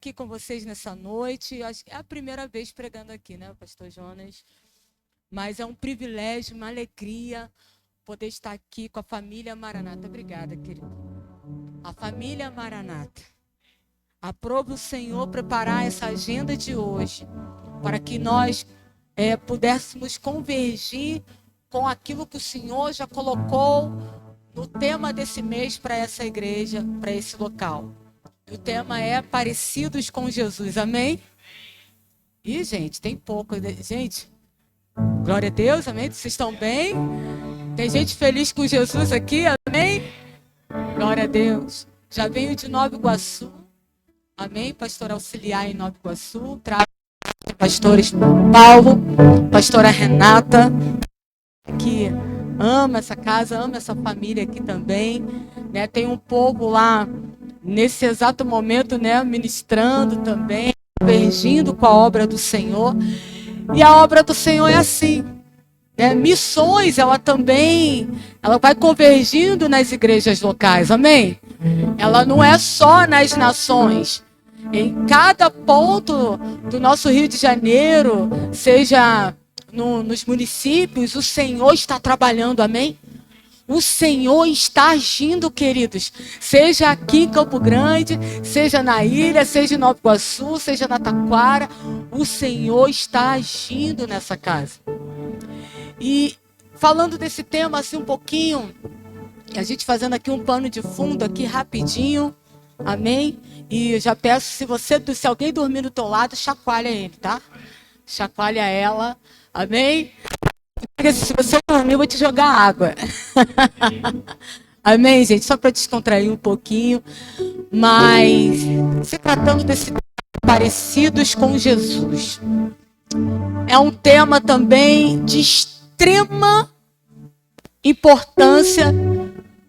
Aqui com vocês nessa noite. Acho que é a primeira vez pregando aqui, né, pastor Jonas? Mas é um privilégio, uma alegria poder estar aqui com a família Maranata. Obrigada, querido. A família Maranata. Aprove o Senhor preparar essa agenda de hoje para que nós pudéssemos convergir com aquilo que o Senhor já colocou no tema desse mês para essa igreja, para esse local. O tema é Parecidos com Jesus, amém? Ih, gente, tem pouco. Gente, glória a Deus, amém? Vocês estão bem? Tem gente feliz com Jesus aqui, amém? Glória a Deus. Já venho de Nova Iguaçu, amém? Pastor auxiliar em Nova Iguaçu, pastores Paulo, pastora Renata, que ama essa casa, ama essa família aqui também, né? Tem um povo lá nesse exato momento, né, ministrando também, convergindo com a obra do Senhor. E a obra do Senhor é assim, né? Missões, ela vai convergindo nas igrejas locais, amém? Ela não é só nas nações. Em cada ponto do nosso Rio de Janeiro, seja nos municípios, o Senhor está trabalhando, amém? O Senhor está agindo, queridos. Seja aqui em Campo Grande, seja na ilha, seja em Nova Iguaçu, seja na Taquara, o Senhor está agindo nessa casa. E falando desse tema assim um pouquinho, a gente fazendo aqui um pano de fundo aqui rapidinho, amém? E eu já peço, se alguém dormir do teu lado, chacoalha ele, tá? Chacoalha ela, amém? Porque se você dormir, eu vou te jogar água. Amém, gente? Só para descontrair um pouquinho. Mas se tratando desse tema, parecidos com Jesus, é um tema também de extrema importância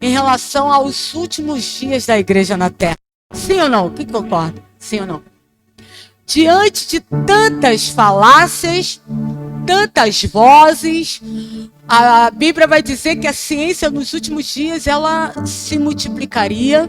em relação aos últimos dias da igreja na Terra. Sim ou não? Quem concorda? Sim ou não? Diante de tantas falácias, tantas vozes, a Bíblia vai dizer que a ciência nos últimos dias ela se multiplicaria.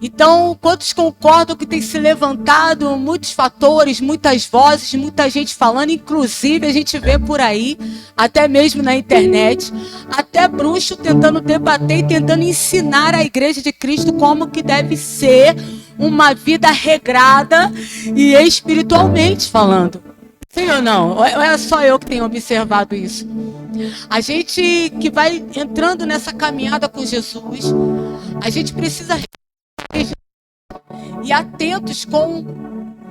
Então, quantos concordam que tem se levantado muitos fatores, muitas vozes, muita gente falando, inclusive a gente vê por aí, até mesmo na internet, até bruxo tentando debater e tentando ensinar a igreja de Cristo como que deve ser uma vida regrada e espiritualmente falando. Sim ou não? Ou é só eu que tenho observado isso? A gente que vai entrando nessa caminhada com Jesus, a gente precisa e atentos com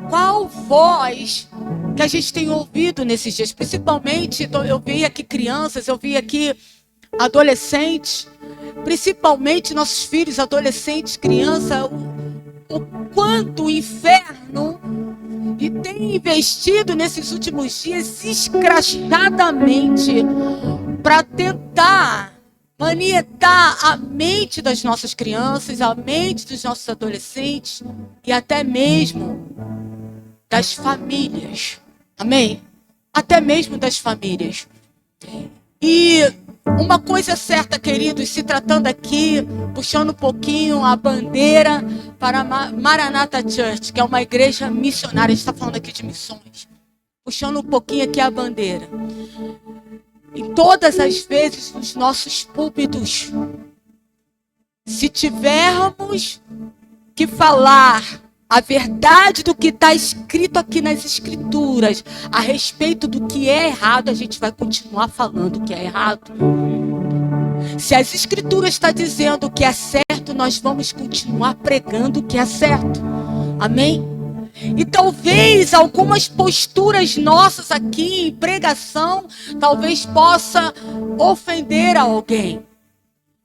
qual voz que a gente tem ouvido nesses dias. Principalmente, eu vi aqui crianças, eu vi aqui adolescentes, principalmente nossos filhos, adolescentes, crianças, o quanto o inferno tem investido nesses últimos dias escrachadamente para tentar manietar a mente das nossas crianças, a mente dos nossos adolescentes e até mesmo das famílias. Amém? Até mesmo das famílias. E uma coisa certa, queridos, se tratando aqui, puxando um pouquinho a bandeira para a Maranata Church, que é uma igreja missionária, a gente está falando aqui de missões. Puxando um pouquinho aqui a bandeira. E todas as vezes nos nossos púlpitos, se tivermos que falar a verdade do que está escrito aqui nas Escrituras, a respeito do que é errado, a gente vai continuar falando que é errado. Se as Escrituras estão dizendo o que é certo, nós vamos continuar pregando o que é certo. Amém? E talvez algumas posturas nossas aqui em pregação, talvez possa ofender alguém.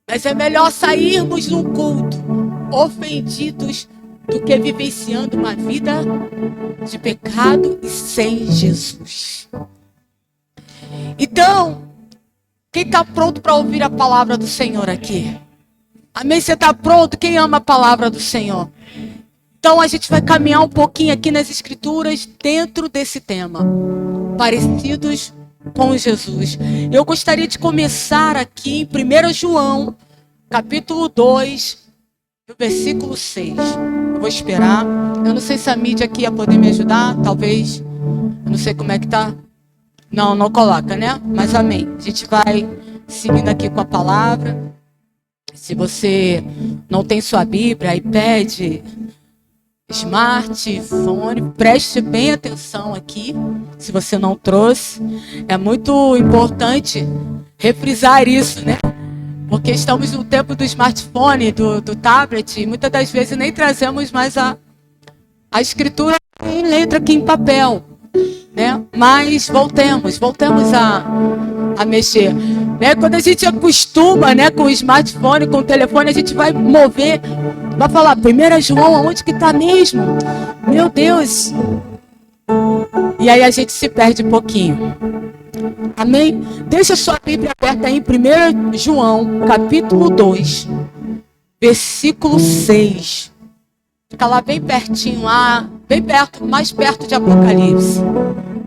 Mas é melhor sairmos num culto ofendidos do que vivenciando uma vida de pecado e sem Jesus. Então, quem está pronto para ouvir a palavra do Senhor aqui? Amém? Você está pronto? Quem ama a palavra do Senhor? Então a gente vai caminhar um pouquinho aqui nas Escrituras dentro desse tema. Parecidos com Jesus. Eu gostaria de começar aqui em 1 João, capítulo 2, versículo 6. Eu vou esperar. Eu não sei se a mídia aqui ia poder me ajudar, talvez. Eu não sei como é que tá. Não coloca, né? Mas amém. A gente vai seguindo aqui com a palavra. Se você não tem sua Bíblia, iPad, smartphone, preste bem atenção aqui. Se você não trouxe, é muito importante refrisar isso, né? Porque estamos no tempo do smartphone, do tablet, e muitas das vezes nem trazemos mais a escritura em letra aqui em papel, né? Mas voltemos a mexer. Né? Quando a gente acostuma, né, com o smartphone, com o telefone, a gente vai mover, vai falar, 1 João, aonde que está mesmo? Meu Deus! E aí a gente se perde um pouquinho. Amém? Deixa sua Bíblia aberta aí em 1 João, capítulo 2, versículo 6. Fica lá bem pertinho, lá, bem perto, mais perto de Apocalipse.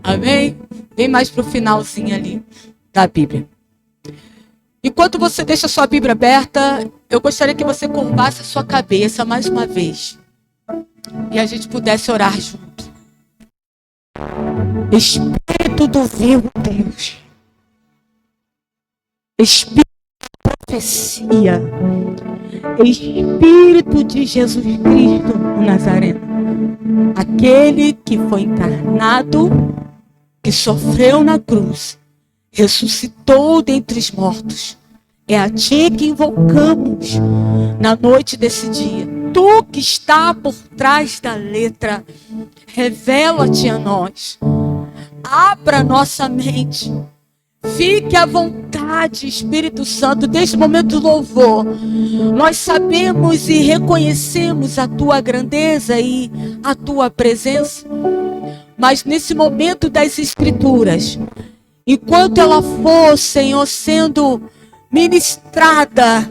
Amém? Bem mais para o finalzinho ali da Bíblia. Enquanto você deixa sua Bíblia aberta, eu gostaria que você curvasse a sua cabeça mais uma vez. E a gente pudesse orar junto. Espírito do vivo Deus. Espírito da profecia. Espírito de Jesus Cristo o Nazareno. Aquele que foi encarnado, que sofreu na cruz, ressuscitou dentre os mortos. É a ti que invocamos na noite desse dia. Tu que está por trás da letra, revela-te a nós. Abra nossa mente. Fique à vontade, Espírito Santo, deste momento do louvor. Nós sabemos e reconhecemos a tua grandeza e a tua presença. Mas nesse momento das Escrituras, enquanto ela for, Senhor, sendo ministrada,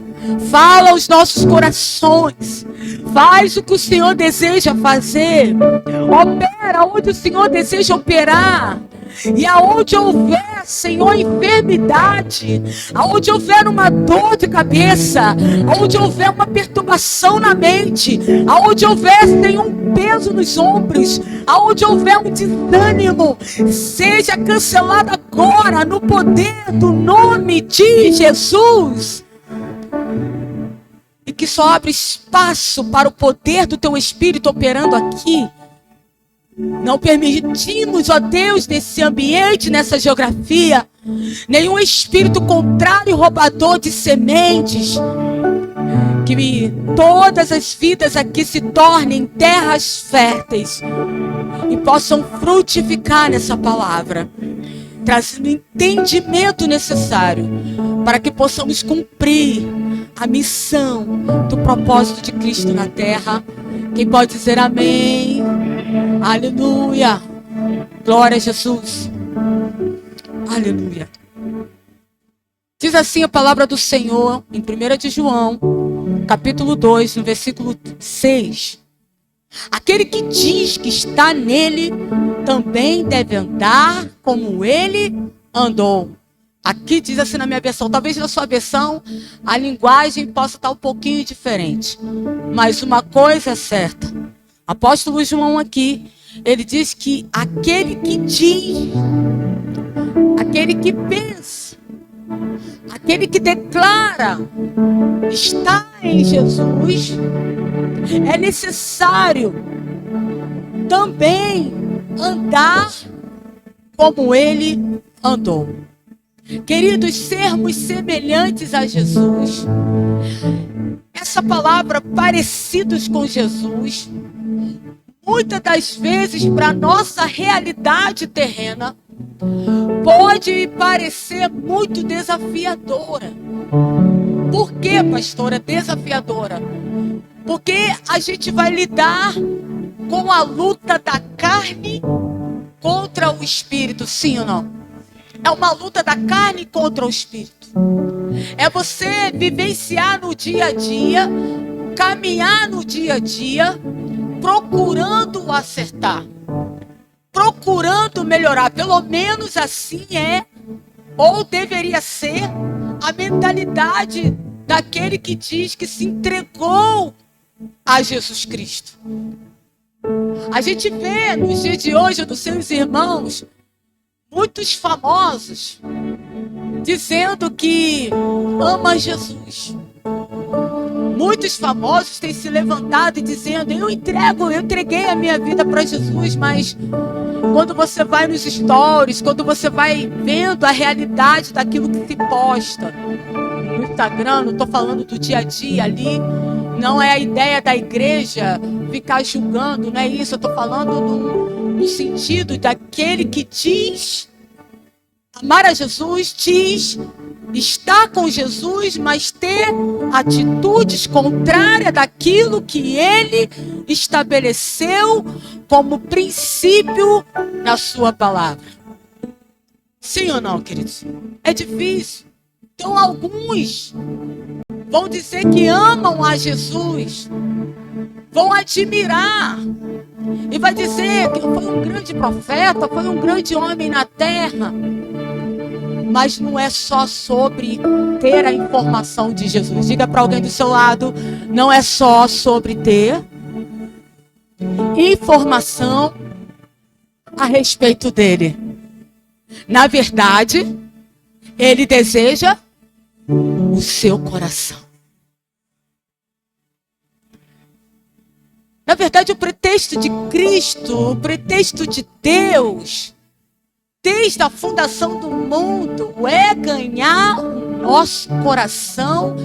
fala aos nossos corações. Faz o que o Senhor deseja fazer. Opera onde o Senhor deseja operar. E aonde houver, Senhor, enfermidade, aonde houver uma dor de cabeça, aonde houver uma perturbação na mente, aonde houver, Senhor, um peso nos ombros, aonde houver um desânimo, seja cancelado agora no poder do nome de Jesus. E que só abre espaço para o poder do teu Espírito operando aqui. Não permitimos, ó Deus, nesse ambiente, nessa geografia, nenhum espírito contrário e roubador de sementes. Que todas as vidas aqui se tornem terras férteis e possam frutificar nessa palavra, trazendo o entendimento necessário para que possamos cumprir a missão do propósito de Cristo na terra. Quem pode dizer amém? Aleluia. Glória a Jesus. Aleluia. Diz assim a palavra do Senhor em 1 de João, capítulo 2, no versículo 6. Aquele que diz que está nele, também deve andar como ele andou. Aqui diz assim na minha versão, talvez na sua versão a linguagem possa estar um pouquinho diferente. Mas uma coisa é certa. Apóstolo João aqui, ele diz que aquele que diz, aquele que pensa, aquele que declara está em Jesus, é necessário também andar como ele andou. Queridos, sermos semelhantes a Jesus. Essa palavra, parecidos com Jesus, muitas das vezes para a nossa realidade terrena, pode parecer muito desafiadora. Por que, pastora, desafiadora? Porque a gente vai lidar com a luta da carne contra o espírito, sim ou não? É uma luta da carne contra o espírito. É você vivenciar no dia a dia, caminhar no dia a dia, procurando acertar, procurando melhorar. Pelo menos assim é, ou deveria ser, a mentalidade daquele que diz que se entregou a Jesus Cristo. A gente vê nos dias de hoje, dos seus irmãos, muitos famosos dizendo que ama Jesus. Muitos famosos têm se levantado e dizendo: eu entreguei a minha vida para Jesus, mas quando você vai nos stories, quando você vai vendo a realidade daquilo que se posta no Instagram, não estou falando do dia a dia ali, não é a ideia da igreja ficar julgando, não é isso, eu estou falando no sentido daquele que diz amar a Jesus, diz estar com Jesus, mas ter atitudes contrárias daquilo que ele estabeleceu como princípio na sua palavra. Sim ou não, queridos? É difícil. Então alguns vão dizer que amam a Jesus, vão admirar e vai dizer que foi um grande profeta, foi um grande homem na terra. Mas não é só sobre ter a informação de Jesus. Diga para alguém do seu lado: não é só sobre ter informação a respeito dele. Na verdade, ele deseja o seu coração. Na verdade, o pretexto de Cristo, o pretexto de Deus, desde a fundação do mundo, é ganhar o nosso coração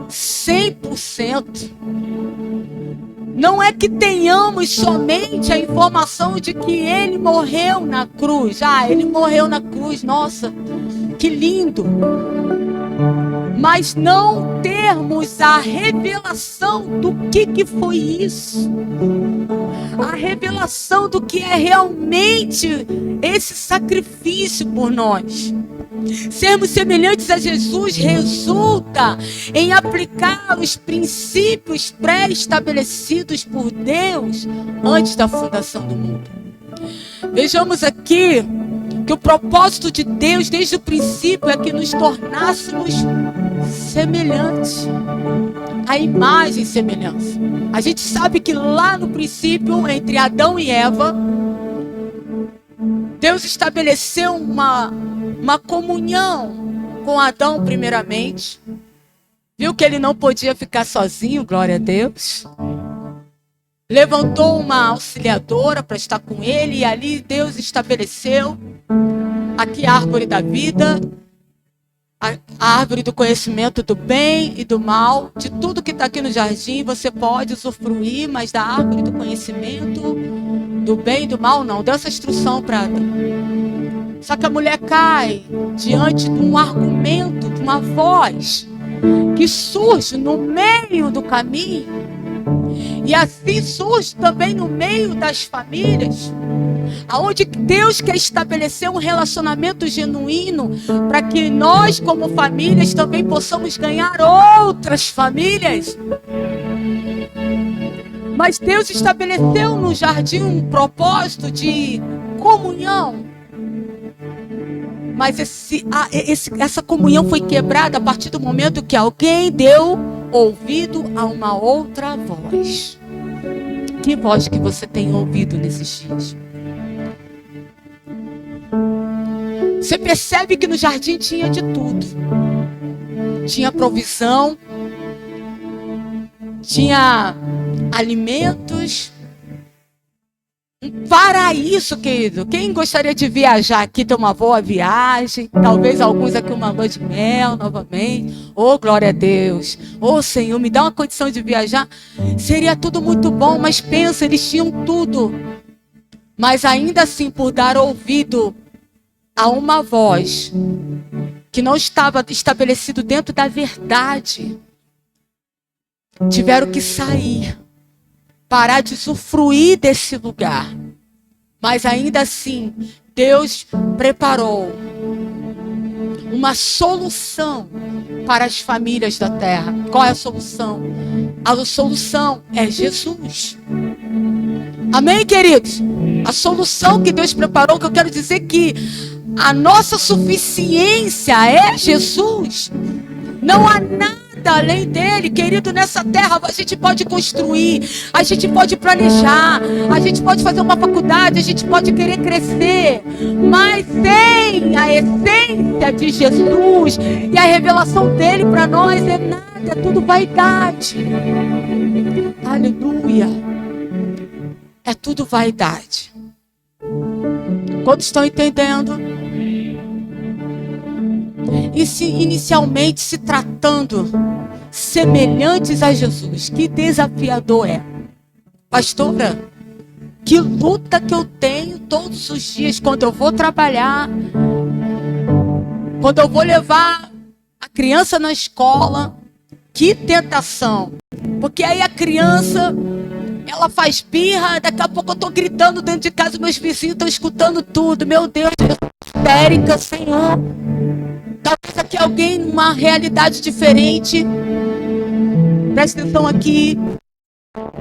100%. Não é que tenhamos somente a informação de que ele morreu na cruz. Ah, ele morreu na cruz, nossa, que lindo. Mas não termos a revelação do que foi isso. A revelação do que é realmente esse sacrifício por nós. Sermos semelhantes a Jesus resulta em aplicar os princípios pré-estabelecidos por Deus antes da fundação do mundo. Vejamos aqui que o propósito de Deus desde o princípio é que nos tornássemos semelhantes, a imagem e semelhança. A gente sabe que lá no princípio, entre Adão e Eva, Deus estabeleceu uma comunhão com Adão primeiramente. Viu que ele não podia ficar sozinho, glória a Deus. Levantou uma auxiliadora para estar com ele, e ali Deus estabeleceu aqui a árvore da vida, a árvore do conhecimento do bem e do mal. De tudo que está aqui no jardim você pode usufruir, mas da árvore do conhecimento do bem e do mal não. Deu essa instrução para Adão. Só que a mulher cai diante de um argumento, de uma voz que surge no meio do caminho. E assim surge também no meio das famílias, aonde Deus quer estabelecer um relacionamento genuíno para que nós, como famílias, também possamos ganhar outras famílias. Mas Deus estabeleceu no jardim um propósito de comunhão. Mas essa comunhão foi quebrada a partir do momento que alguém deu ouvido a uma outra voz. Que voz que você tem ouvido nesses dias? Você percebe que no jardim tinha de tudo. Tinha provisão, tinha alimentos. Um paraíso, querido. Quem gostaria de viajar aqui, ter uma boa viagem? Talvez alguns aqui uma lua de mel novamente. Oh, glória a Deus. Oh, Senhor, me dá uma condição de viajar. Seria tudo muito bom, mas pensa, eles tinham tudo. Mas ainda assim, por dar ouvido a uma voz que não estava estabelecido dentro da verdade, tiveram que sair, parar de usufruir desse lugar. Mas ainda assim, Deus preparou uma solução para as famílias da terra. Qual é a solução? A solução é Jesus. Amém, queridos? A solução que Deus preparou, que eu quero dizer que a nossa suficiência é Jesus. Não há nada nada além dele. Querido, nessa terra a gente pode construir, a gente pode planejar, a gente pode fazer uma faculdade, a gente pode querer crescer, mas sem a essência de Jesus e a revelação dele para nós é nada, é tudo vaidade. Aleluia. É tudo vaidade. Quantos estão entendendo? E se inicialmente se tratando semelhantes a Jesus, que desafiador é. Pastora, que luta que eu tenho todos os dias quando eu vou trabalhar, quando eu vou levar a criança na escola. Que tentação. Porque aí a criança, ela faz birra, daqui a pouco eu estou gritando dentro de casa, meus vizinhos estão escutando tudo. Meu Deus, eu sou histérica, Senhor. Talvez aqui alguém numa realidade diferente. Presta atenção aqui.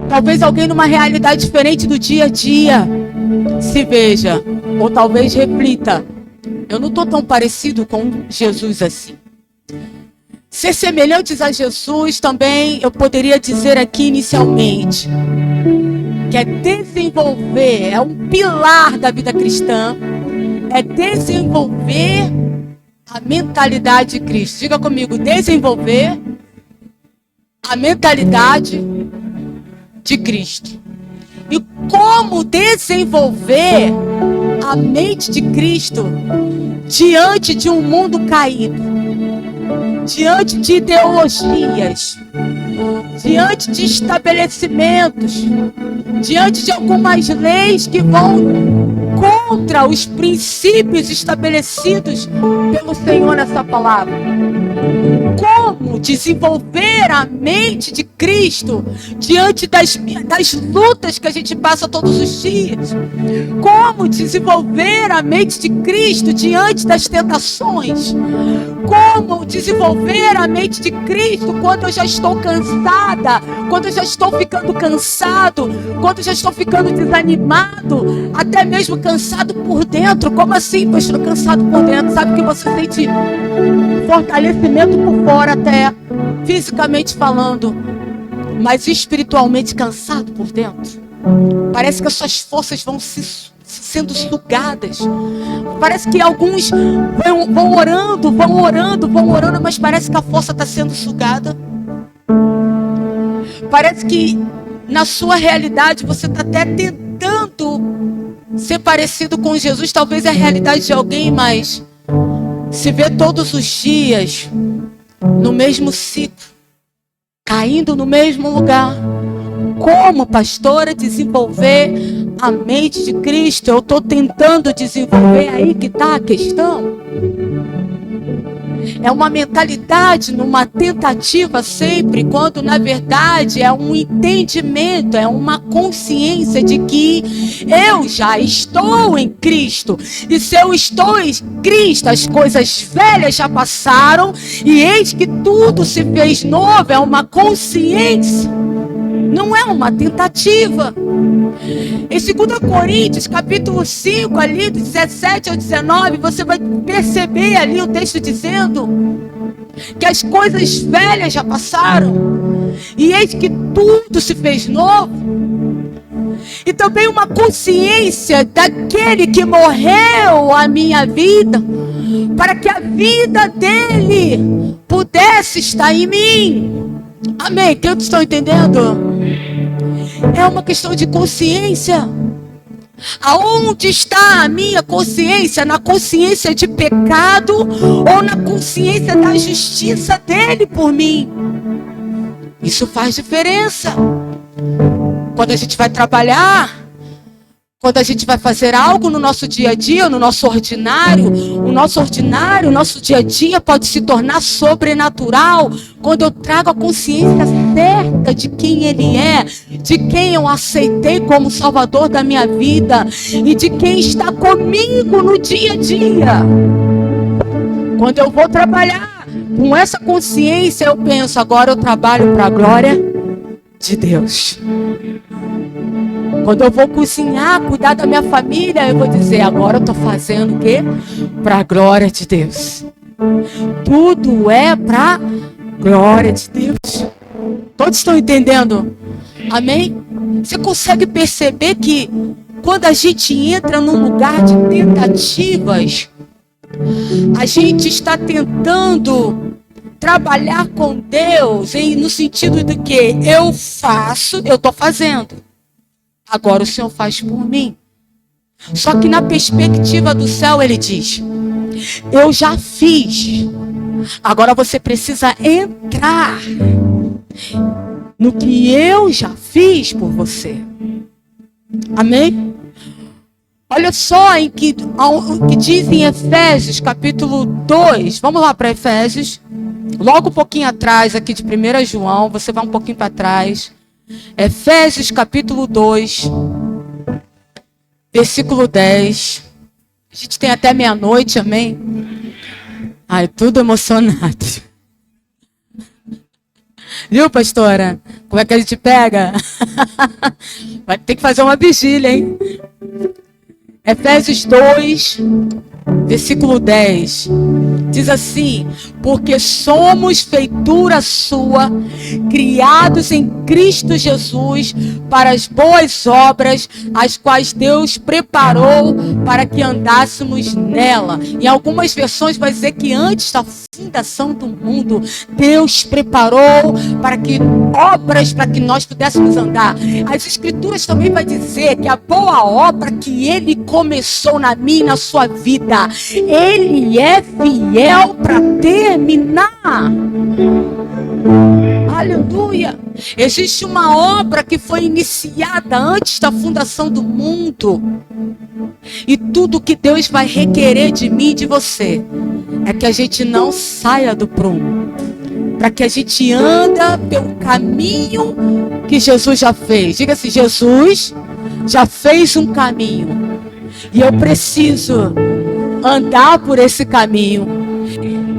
Talvez alguém numa realidade diferente do dia a dia se veja, ou talvez reflita. Eu não estou tão parecido com Jesus assim. Ser semelhantes a Jesus também, eu poderia dizer aqui inicialmente, que é desenvolver, é um pilar da vida cristã, é desenvolver a mentalidade de Cristo. Diga comigo, desenvolver a mentalidade de Cristo. E como desenvolver a mente de Cristo diante de um mundo caído? Diante de ideologias, diante de estabelecimentos, diante de algumas leis que vão contra os princípios estabelecidos pelo Senhor nessa palavra. Como desenvolver a mente de Cristo diante das lutas que a gente passa todos os dias? Como desenvolver a mente de Cristo diante das tentações? Como desenvolver a mente de Cristo quando eu já estou cansada, quando eu já estou ficando cansado, quando eu já estou ficando desanimado, até mesmo cansado por dentro? Como assim, pastor, cansado por dentro? Sabe que você sente fortalecimento por fora, até fisicamente falando, mas espiritualmente cansado por dentro? Parece que as suas forças vão sendo sugadas. Parece que alguns vão orando, mas parece que a força está sendo sugada. Parece que na sua realidade você está até tentando ser parecido com Jesus. Talvez é a realidade de alguém, mas se vê todos os dias no mesmo ciclo, caindo no mesmo lugar. Como, pastora, desenvolver a mente de Cristo? Eu estou tentando desenvolver, aí que está a questão. É uma mentalidade numa tentativa sempre, quando na verdade é um entendimento, é uma consciência de que eu já estou em Cristo. E se eu estou em Cristo, as coisas velhas já passaram e eis que tudo se fez novo. É uma consciência, não é uma tentativa. Em 2 Coríntios, capítulo 5, ali, do 17 ao 19, você vai perceber ali o texto dizendo que as coisas velhas já passaram e eis que tudo se fez novo. E também uma consciência daquele que morreu a minha vida, para que a vida dele pudesse estar em mim. Amém? Quantos estão entendendo? É uma questão de consciência. Aonde está a minha consciência? Na consciência de pecado ou na consciência da justiça dele por mim? Isso faz diferença. Quando a gente vai trabalhar, quando a gente vai fazer algo no nosso dia a dia, no nosso ordinário, o nosso dia a dia pode se tornar sobrenatural quando eu trago a consciência certa de quem Ele é, de quem eu aceitei como Salvador da minha vida e de quem está comigo no dia a dia. Quando eu vou trabalhar com essa consciência, eu penso, agora eu trabalho para a glória de Deus. Quando eu vou cozinhar, cuidar da minha família, eu vou dizer, agora eu estou fazendo o quê? Para a glória de Deus. Tudo é para Glória de Deus. Todos estão entendendo? Amém? Você consegue perceber que quando a gente entra num lugar de tentativas, a gente está tentando trabalhar com Deus no sentido de que eu estou fazendo. Agora o Senhor faz por mim. Só que na perspectiva do céu ele diz: eu já fiz. Agora você precisa entrar no que eu já fiz por você. Amém? Olha só o que diz em Efésios capítulo 2. Vamos lá para Efésios. Logo um pouquinho atrás aqui de 1 João. Você vai um pouquinho para trás. Efésios capítulo 2. Versículo 10. A gente tem até meia-noite, amém? Ai, tudo emocionado. Viu, pastora? Como é que a gente pega? Vai ter que fazer uma vigília, hein? Efésios 2, versículo 10. Diz assim: porque somos feitura sua, criados em Cristo Jesus, para as boas obras, as quais Deus preparou para que andássemos nela. Em algumas versões vai dizer que antes da fundação do mundo, Deus preparou para que obras, para que nós pudéssemos andar. As escrituras também vai dizer que a boa obra que Ele começou na minha e na sua vida, Ele é fiel para terminar. Aleluia! Existe uma obra que foi iniciada antes da fundação do mundo. E tudo que Deus vai requerer de mim e de você é que a gente não saia do prumo, para que a gente anda pelo caminho que Jesus já fez. Diga assim: Jesus já fez um caminho e eu preciso andar por esse caminho.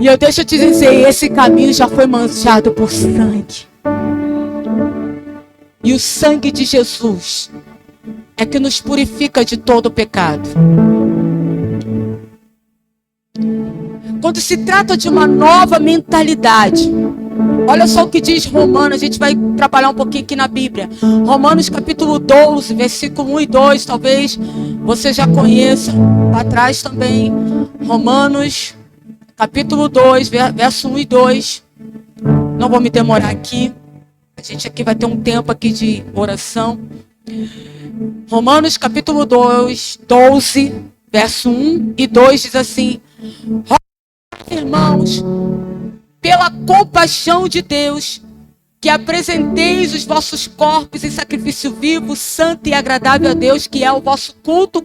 E deixa eu te dizer, esse caminho já foi manchado por sangue. E o sangue de Jesus é que nos purifica de todo o pecado. Quando se trata de uma nova mentalidade, olha só o que diz Romanos. A gente vai trabalhar um pouquinho aqui na Bíblia. Romanos capítulo 12, versículo 1 e 2. Talvez você já conheça. Para trás também. Romanos capítulo 2, verso 1 e 2. Não vou me demorar aqui. A gente aqui vai ter um tempo aqui de oração. Romanos capítulo 2, 12, verso 1 e 2 diz assim: irmãos, pela compaixão de Deus, que apresenteis os vossos corpos em sacrifício vivo, santo e agradável a Deus, que é o vosso culto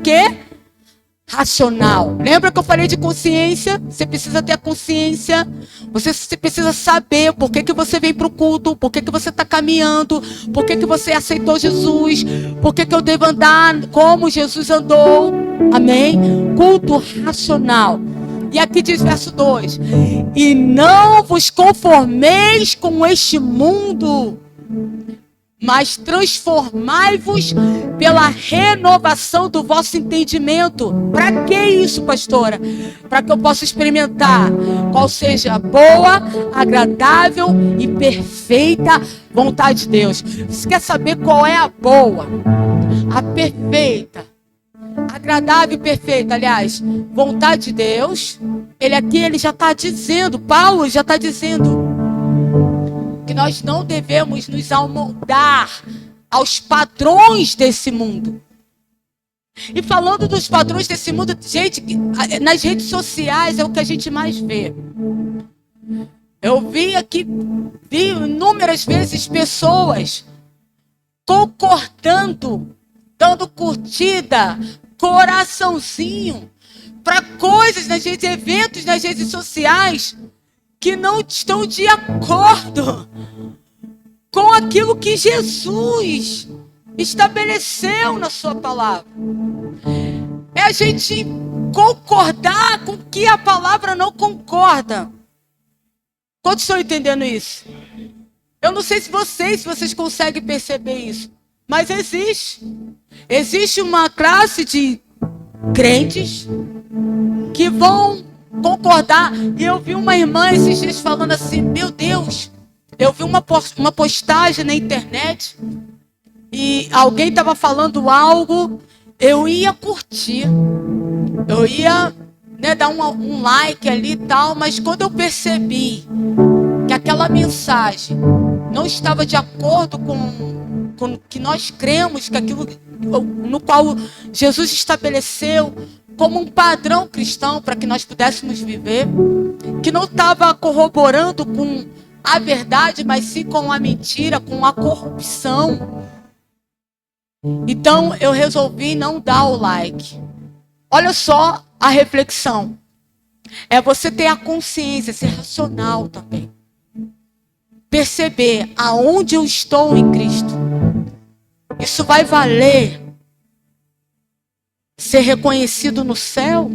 racional. Lembra que eu falei de consciência? Você precisa ter a consciência. Você precisa saber por que você vem para o culto, por que você está caminhando, por que você aceitou Jesus, por que eu devo andar como Jesus andou. Amém? Culto racional. E aqui diz verso 2: e não vos conformeis com este mundo, mas transformai-vos pela renovação do vosso entendimento. Para que isso, pastora? Para que eu possa experimentar qual seja a boa, agradável e perfeita vontade de Deus. Você quer saber qual é a boa, a perfeita, agradável e perfeita, aliás, vontade de Deus? Ele já está dizendo, Paulo já está dizendo que nós não devemos nos amoldar aos padrões desse mundo. E falando dos padrões desse mundo, gente, nas redes sociais é o que a gente mais vê. Eu vi inúmeras vezes pessoas concordando, dando curtida, coraçãozinho para coisas eventos nas redes sociais que não estão de acordo com aquilo que Jesus estabeleceu na sua palavra. É a gente concordar com o que a palavra não concorda. Quantos estão entendendo isso? Eu não sei se vocês conseguem perceber isso, mas existe uma classe de crentes que vão concordar. E eu vi uma irmã esses dias falando assim, meu Deus, eu vi uma postagem na internet e alguém estava falando algo, eu ia curtir, eu ia, né, dar um like ali e tal, mas quando eu percebi que aquela mensagem não estava de acordo com o que nós cremos, que aquilo no qual Jesus estabeleceu como um padrão cristão para que nós pudéssemos viver, que não estava corroborando com a verdade, mas sim com a mentira, com a corrupção. Então eu resolvi não dar o like. Olha só a reflexão. É você ter a consciência, ser racional também. Perceber aonde eu estou em Cristo. Isso vai valer ser reconhecido no céu?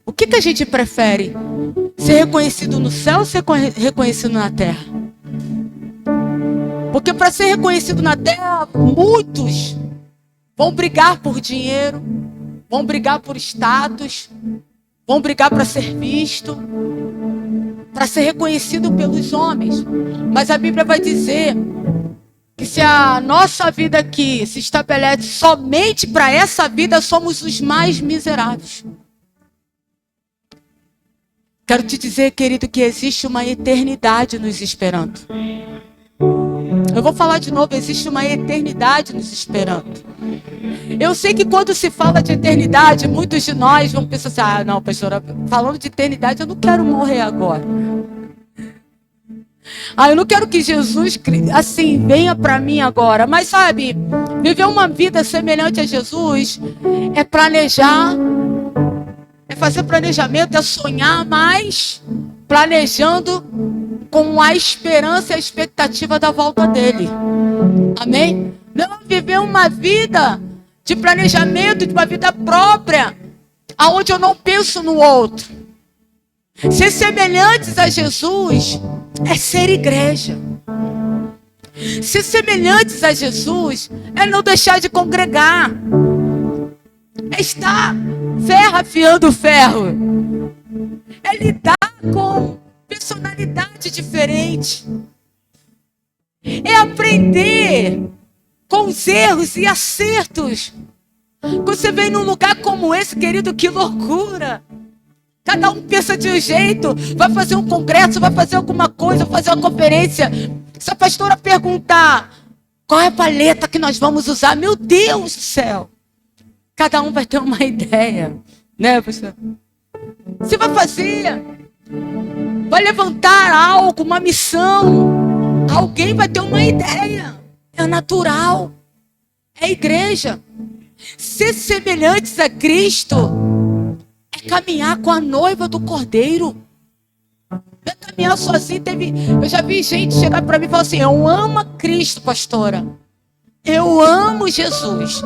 O que a gente prefere? Ser reconhecido no céu ou ser reconhecido na terra? Porque para ser reconhecido na terra, muitos vão brigar por dinheiro, vão brigar por status, vão brigar para ser visto, para ser reconhecido pelos homens. Mas a Bíblia vai dizer que se a nossa vida aqui se estabelece somente para essa vida, somos os mais miseráveis. Quero te dizer, querido, que existe uma eternidade nos esperando. Eu vou falar de novo, existe uma eternidade nos esperando. Eu sei que quando se fala de eternidade, muitos de nós vão pensar assim, ah, não, pastora, falando de eternidade, eu não quero morrer agora. Ah, eu não quero que Jesus, assim, venha para mim agora. Mas sabe, viver uma vida semelhante a Jesus é planejar, é fazer planejamento, é sonhar, mas planejando com a esperança e a expectativa da volta dele. Amém? Não viver uma vida de planejamento, de uma vida própria, aonde eu não penso no outro. Ser semelhantes a Jesus é ser igreja. Ser semelhantes a Jesus é não deixar de congregar. É estar ferro afiando ferro. É lidar com personalidade diferente. É aprender com os erros e acertos. Quando você vem num lugar como esse, querido, que loucura. Cada um pensa de um jeito, vai fazer um congresso, vai fazer alguma coisa, vai fazer uma conferência. Se a pastora perguntar qual é a paleta que nós vamos usar, meu Deus do céu. Cada um vai ter uma ideia, né, pastor? Você vai fazer, vai levantar algo, uma missão. Alguém vai ter uma ideia. É natural. É igreja. Ser semelhantes a Cristo é caminhar com a noiva do Cordeiro. É caminhar sozinho. Eu já vi gente chegar para mim e falar assim, eu amo a Cristo, pastora. Eu amo Jesus.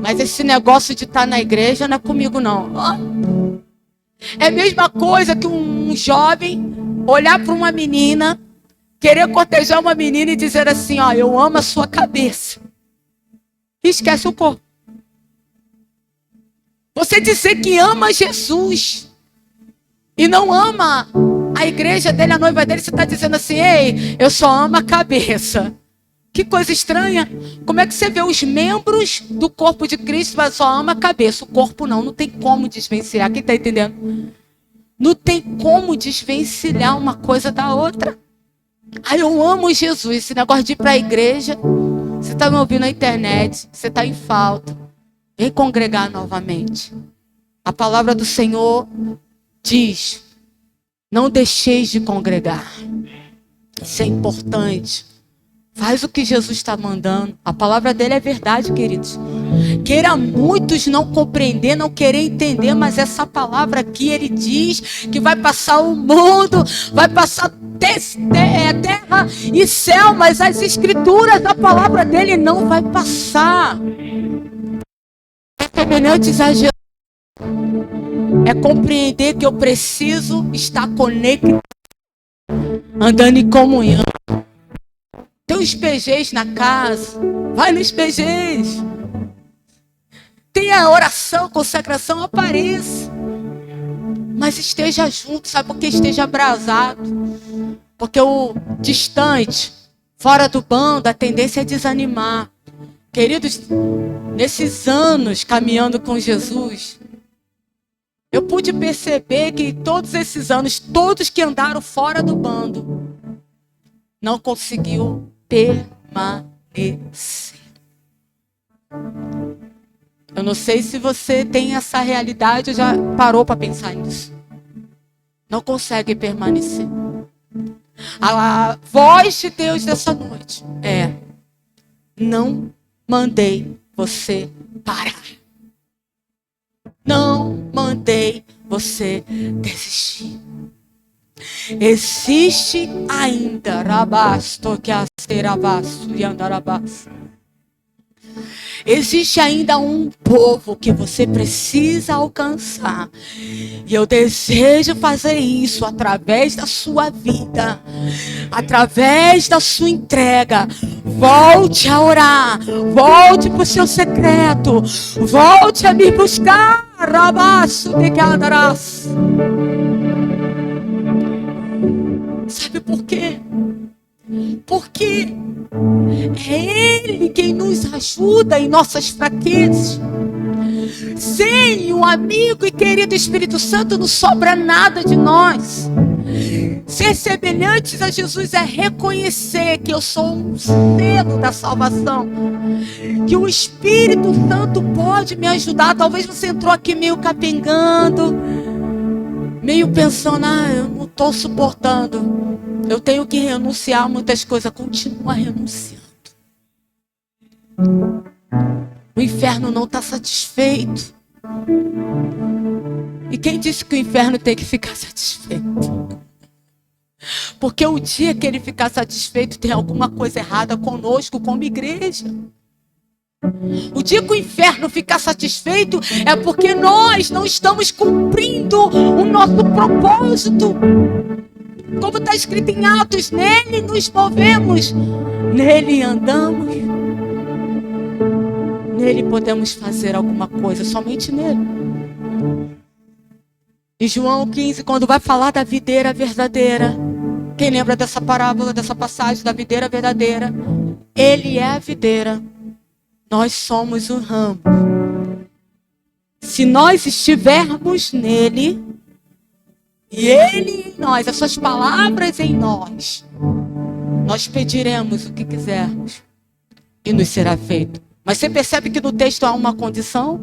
Mas esse negócio de estar na igreja não é comigo, não. É a mesma coisa que um jovem olhar para uma menina, querer cortejar uma menina e dizer assim, ó, eu amo a sua cabeça. E esquece o corpo. Você dizer que ama Jesus e não ama a igreja dele, a noiva dele, você está dizendo assim, ei, eu só amo a cabeça. Que coisa estranha. Como é que você vê os membros do corpo de Cristo, mas só ama a cabeça, o corpo não tem como desvencilhar. Quem está entendendo? Não tem como desvencilhar uma coisa da outra. Aí eu amo Jesus. Esse negócio de ir para a igreja, você está me ouvindo na internet, você está em falta. Vem congregar novamente. A palavra do Senhor diz, não deixeis de congregar. Isso é importante. Faz o que Jesus está mandando. A palavra dele é verdade, queridos. Queira muitos não compreender, não querer entender, mas essa palavra aqui, ele diz que vai passar o mundo, vai passar terra e céu, mas as escrituras, a palavra dele não vai passar. Semelhantes a Jesus é compreender que eu preciso estar conectado, andando em comunhão. Tem os PGs na casa, vai nos PGs. Tem a oração, consagração, apareça. Mas esteja junto, sabe por que esteja abrasado? Porque o distante, fora do bando, a tendência é desanimar. Queridos, nesses anos caminhando com Jesus, eu pude perceber que todos esses anos, todos que andaram fora do bando, não conseguiu permanecer. Eu não sei se você tem essa realidade ou já parou para pensar nisso. Não consegue permanecer. A voz de Deus dessa noite é: não mandei você parar. Não mandei você desistir. Existe ainda rabasto que a serabasto e andarabasto. Existe ainda um povo que você precisa alcançar. E eu desejo fazer isso através da sua vida, através da sua entrega. Volte a orar, volte para o seu secreto, volte a me buscar. Rabaço de cadarás. Sabe por quê? Porque é Ele quem nos ajuda em nossas fraquezas. Sem o amigo e querido Espírito Santo não sobra nada de nós. Ser semelhantes a Jesus é reconhecer que eu sou um selo da salvação, que o Espírito Santo pode me ajudar. Talvez você entrou aqui meio capengando, meio pensando: eu não estou suportando, eu tenho que renunciar a muitas coisas. Continua renunciando. O inferno não está satisfeito. E quem disse que o inferno tem que ficar satisfeito? Porque o dia que ele ficar satisfeito, tem alguma coisa errada conosco, como igreja. O dia que o inferno ficar satisfeito é porque nós não estamos cumprindo o nosso propósito. Como está escrito em Atos, nele nos movemos, nele andamos, nele podemos fazer alguma coisa, somente nele. Em João 15, quando vai falar da videira verdadeira, quem lembra dessa parábola, dessa passagem da videira verdadeira? Ele é a videira, nós somos o ramo. Se nós estivermos nele, e ele em nós, as suas palavras em nós, nós pediremos o que quisermos e nos será feito. Mas você percebe que no texto há uma condição?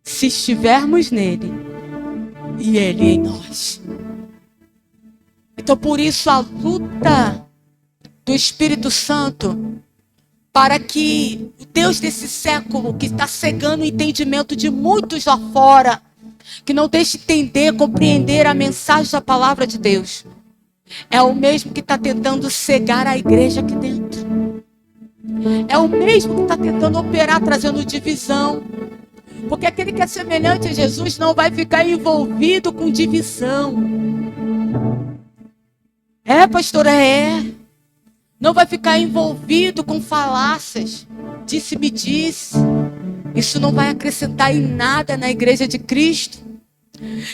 Se estivermos nele e ele em nós. Então por isso a luta do Espírito Santo, para que o Deus desse século, que está cegando o entendimento de muitos lá fora, que não deixe entender, compreender a mensagem da palavra de Deus, é o mesmo que está tentando cegar a igreja aqui dentro. É o mesmo que está tentando operar, trazendo divisão. Porque aquele que é semelhante a Jesus não vai ficar envolvido com divisão. Pastora, não vai ficar envolvido com falácias, disse-me disse. Isso não vai acrescentar em nada na igreja de Cristo.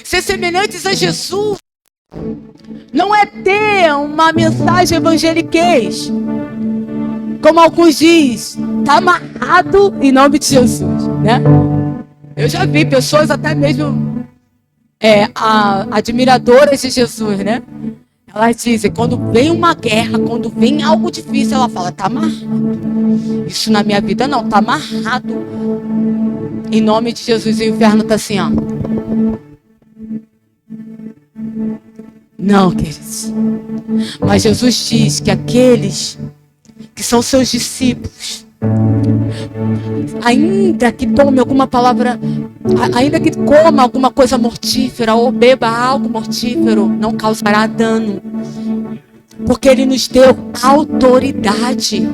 Ser semelhantes a Jesus não é ter uma mensagem evangeliquez, como alguns dizem, está amarrado em nome de Jesus, né? Eu já vi pessoas até mesmo admiradoras de Jesus, né? Elas dizem, quando vem uma guerra, quando vem algo difícil, ela fala, está amarrado. Isso na minha vida não, está amarrado. Em nome de Jesus, o inferno está assim, ó. Não, queridos. Mas Jesus diz que aqueles que são seus discípulos, ainda que tome alguma palavra, ainda que coma alguma coisa mortífera ou beba algo mortífero, não causará dano, porque Ele nos deu autoridade.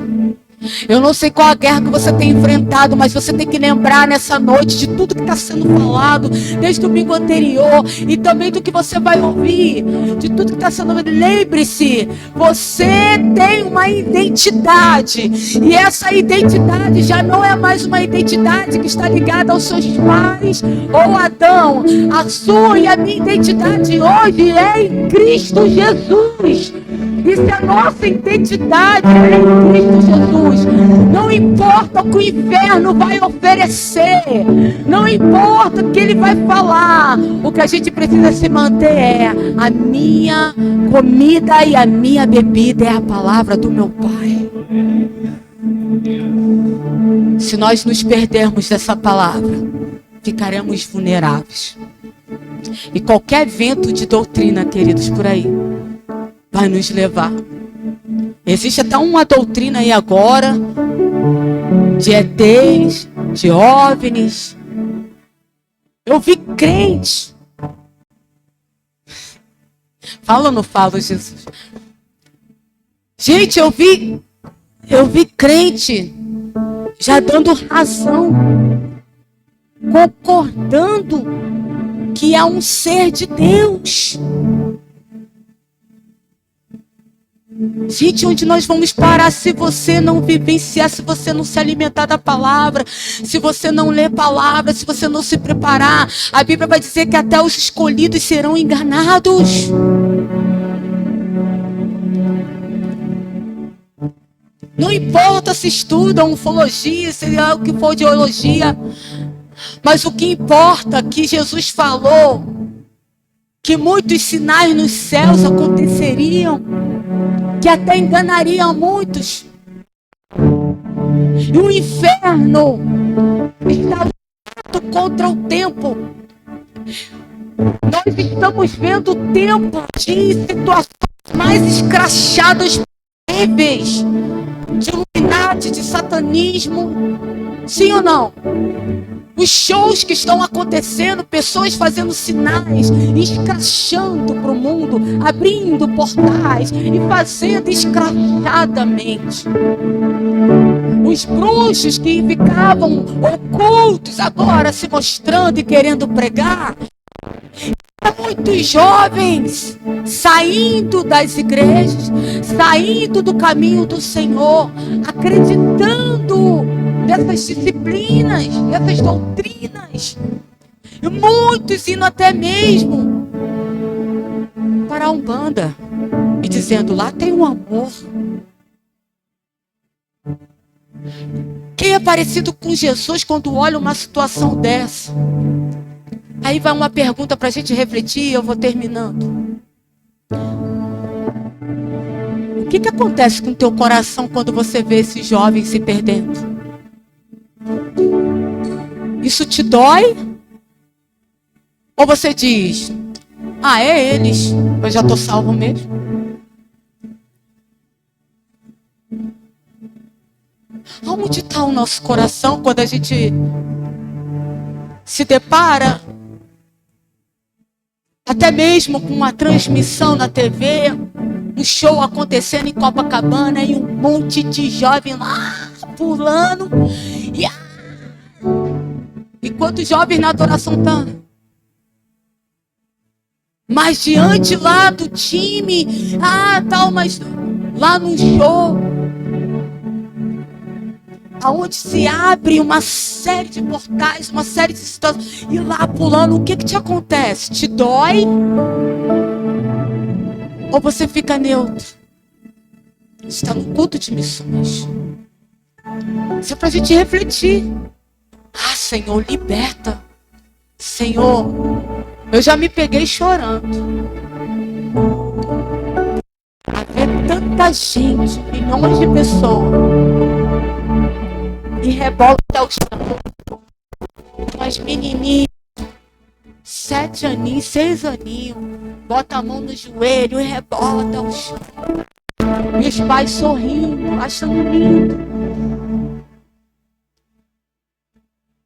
Eu não sei qual a guerra que você tem enfrentado, mas você tem que lembrar nessa noite de tudo que está sendo falado desde o domingo anterior e também do que você vai ouvir, de tudo que está sendo. Lembre-se, você tem uma identidade e essa identidade já não é mais uma identidade que está ligada aos seus pais ou a Adão. A sua e a minha identidade hoje é em Cristo Jesus. Isso é a nossa identidade em Cristo Jesus. Não importa o que o inferno vai oferecer, não importa o que ele vai falar, o que a gente precisa se manter é a minha comida e a minha bebida é a palavra do meu Pai. Se nós nos perdermos dessa palavra, ficaremos vulneráveis. E qualquer vento de doutrina, queridos, por aí, vai nos levar. Existe até uma doutrina aí agora de ETs, de OVNIs. Eu vi crente. Fala ou não fala, Jesus? Gente, eu vi crente já dando razão, concordando que é um ser de Deus. Gente, onde nós vamos parar se você não vivenciar, se você não se alimentar da palavra, se você não ler palavra, se você não se preparar? A Bíblia vai dizer que até os escolhidos serão enganados. Não importa se estudam ufologia, se é o que for de teologia, mas o que importa é que Jesus falou que muitos sinais nos céus aconteceriam, que até enganaria muitos. E o inferno está lutando contra o tempo. Nós estamos vendo o tempo de situações mais escrachadas possíveis, de Illuminati, de satanismo. Sim ou não? Os shows que estão acontecendo, pessoas fazendo sinais, escrachando para o mundo, abrindo portais e fazendo escrachadamente. Os bruxos que ficavam ocultos agora se mostrando e querendo pregar. Muitos jovens saindo das igrejas, saindo do caminho do Senhor, acreditando nessas disciplinas, nessas doutrinas. E muitos indo até mesmo para a Umbanda e dizendo: lá tem um amor. Quem é parecido com Jesus quando olha uma situação dessa? Aí vai uma pergunta para a gente refletir e eu vou terminando. O que acontece com o teu coração quando você vê esses jovens se perdendo? Isso te dói? Ou você diz: ah, é eles, eu já estou salvo mesmo? Onde está o nosso coração quando a gente se depara até mesmo com uma transmissão na TV, um show acontecendo em Copacabana e um monte de jovem lá pulando e quantos jovens na adoração estão? Mas diante lá do time, mas lá no show, aonde se abre uma série de portais, uma série de situações, e lá pulando, o que te acontece? Te dói? Ou você fica neutro? Está no culto de missões. Isso é para a gente refletir. Senhor, liberta. Senhor, eu já me peguei chorando. A ver tanta gente, milhões de pessoas, e rebola até o chão. Umas menininhas, 7 aninhos, 6 aninhos, bota a mão no joelho e rebola até o chão. E os pais sorrindo, achando lindo.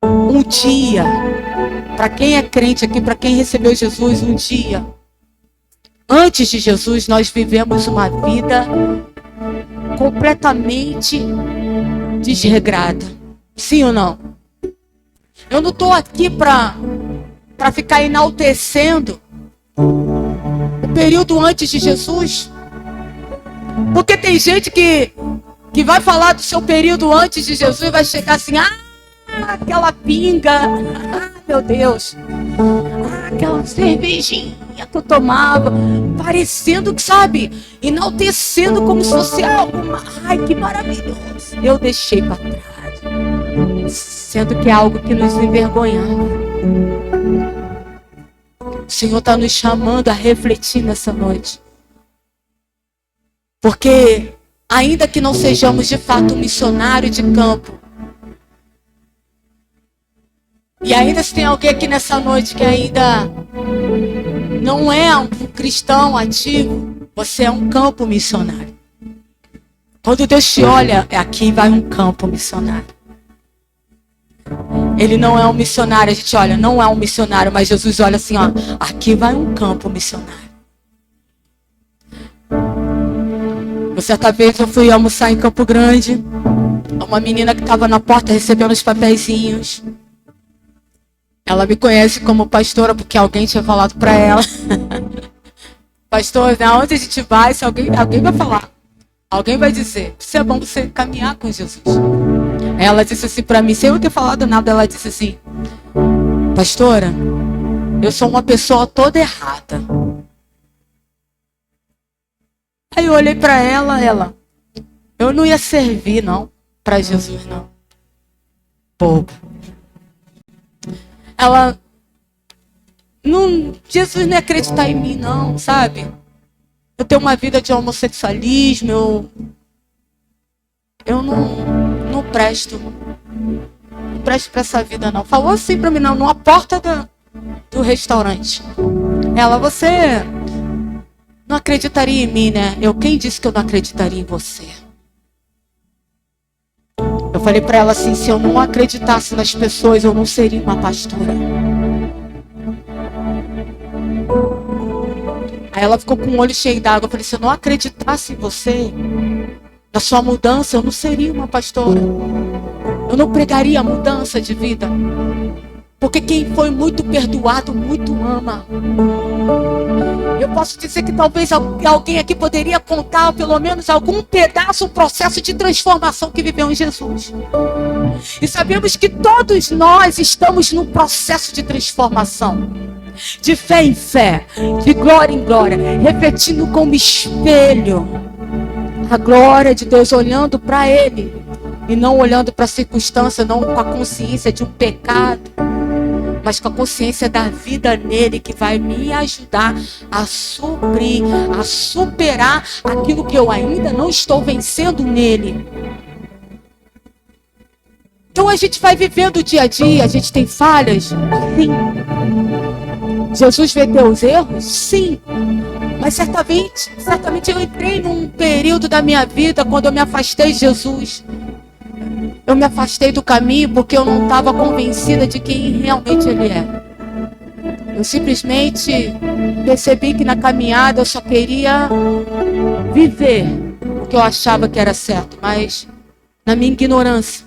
Um dia, para quem é crente aqui, para quem recebeu Jesus, um dia, antes de Jesus, nós vivemos uma vida completamente desregrada. Sim ou não? Eu não estou aqui para ficar enaltecendo o período antes de Jesus. Porque tem gente que vai falar do seu período antes de Jesus e vai chegar assim, aquela pinga, meu Deus, aquela cervejinha que eu tomava, parecendo que, sabe, enaltecendo como se fosse algo, ai, que maravilhoso. Eu deixei para trás, sendo que é algo que nos envergonhava. O Senhor está nos chamando a refletir nessa noite. Porque, ainda que não sejamos de fato um missionário de campo, e ainda se tem alguém aqui nessa noite que ainda não é um cristão ativo, você é um campo missionário. Quando Deus te olha, aqui vai um campo missionário. Ele não é um missionário, a gente olha, não é um missionário, mas Jesus olha assim, ó, aqui vai um campo missionário. Certa vez eu fui almoçar em Campo Grande, uma menina que estava na porta recebendo os papeizinhos. Ela me conhece como pastora porque alguém tinha falado para ela. Pastor, né, onde a gente vai, se alguém vai falar, alguém vai dizer, isso é bom você caminhar com Jesus. Ela disse assim para mim, sem eu ter falado nada, ela disse assim, pastora, eu sou uma pessoa toda errada. Aí eu olhei para ela, eu não ia servir não, para Jesus não. Bobo. Ela, Jesus não ia acreditar em mim não, sabe? Eu tenho uma vida de homossexualismo, eu não presto. Não presto para essa vida não. Falou assim para mim, não, numa porta do restaurante. Ela, você não acreditaria em mim, né? Quem disse que eu não acreditaria em você? Eu falei para ela assim, se eu não acreditasse nas pessoas, eu não seria uma pastora. Aí ela ficou com o olho cheio d'água. Eu falei, se eu não acreditasse em você, na sua mudança, eu não seria uma pastora. Eu não pregaria a mudança de vida. Porque quem foi muito perdoado, muito ama. Eu posso dizer que talvez alguém aqui poderia contar pelo menos algum pedaço, um processo de transformação que viveu em Jesus. E sabemos que todos nós estamos num processo de transformação. De fé em fé, de glória em glória, repetindo como espelho a glória de Deus, olhando para Ele. E não olhando para a circunstância, não com a consciência de um pecado, mas com a consciência da vida nele, que vai me ajudar a suprir, a superar aquilo que eu ainda não estou vencendo nele. Então a gente vai vivendo o dia a dia, a gente tem falhas? Sim. Jesus vê teus erros? Sim. Mas certamente eu entrei num período da minha vida quando eu me afastei de Jesus. Eu me afastei do caminho porque eu não estava convencida de quem realmente Ele é. Eu simplesmente percebi que na caminhada eu só queria viver o que eu achava que era certo, mas na minha ignorância.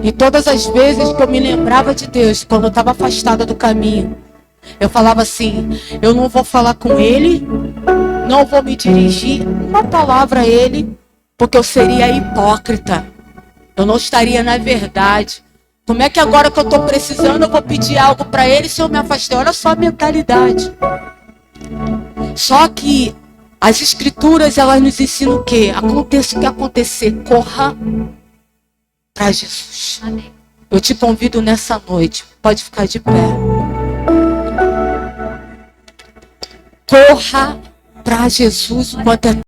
E todas as vezes que eu me lembrava de Deus, quando eu estava afastada do caminho, eu falava assim, eu não vou falar com Ele, não vou me dirigir uma palavra a Ele, porque eu seria hipócrita. Eu não estaria na verdade. Como é que agora que eu estou precisando, eu vou pedir algo para Ele se eu me afastei? Olha só a mentalidade. Só que as Escrituras, elas nos ensinam o quê? Aconteça o que acontecer, corra para Jesus. Amém. Eu te convido nessa noite, pode ficar de pé. Corra para Jesus enquanto é